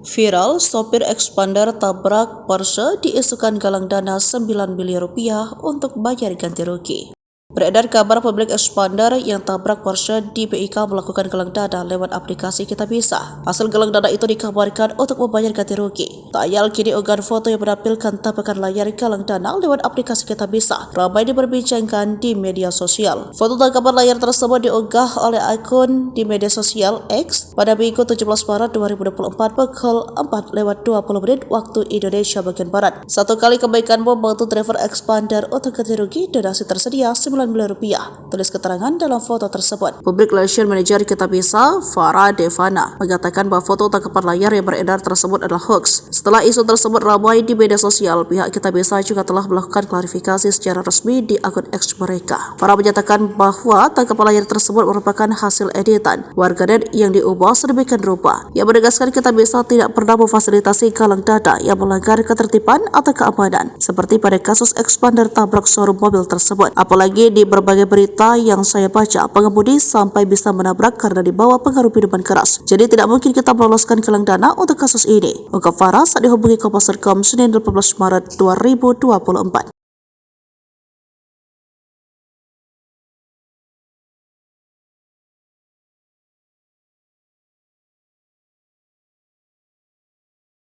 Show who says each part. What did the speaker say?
Speaker 1: Viral, sopir Expander tabrak Porsche diisukan galang dana 9 miliar rupiah untuk bayar ganti rugi. Beredar kabar publik Expander yang tabrak Porsche di BIK melakukan galang dana lewat aplikasi Kitabisa. Hasil galang dana itu dikabarkan untuk membayar ganti rugi. Tak ayal kini unggahan foto yang menampilkan tampakan layar galang dana lewat aplikasi Kitabisa ramai diperbincangkan di media sosial. Foto tangkapan layar tersebut diunggah oleh akun di media sosial X pada Minggu 17 Maret 2024 pukul 4:20 waktu Indonesia bagian Barat. Satu kali kebaikan membantu driver Expander untuk ganti rugi, donasi tersedia 9 miliar rupiah. Tulis keterangan dalam foto tersebut. Public Relation Manager Kitabisa, Farah Devana, mengatakan bahwa foto tangkapan layar yang beredar tersebut adalah hoax. Setelah isu tersebut ramai di media sosial, pihak Kitabisa juga telah melakukan klarifikasi secara resmi di akun X mereka. Farah menyatakan bahwa tangkapan layar tersebut merupakan hasil editan warganet yang diubah sedemikian rupa. Ia menegaskan Kitabisa tidak pernah memfasilitasi galang dana yang melanggar ketertiban atau keamanan, seperti pada kasus Expander tabrak showroom mobil tersebut. Apalagi di berbagai berita yang saya baca, pengemudi sampai bisa menabrak karena dibawa pengaruh minuman keras. Jadi tidak mungkin kita meloloskan galang dana untuk kasus ini, ungkap Farah saat dihubungi Kompas.com Senin 18 Maret 2024.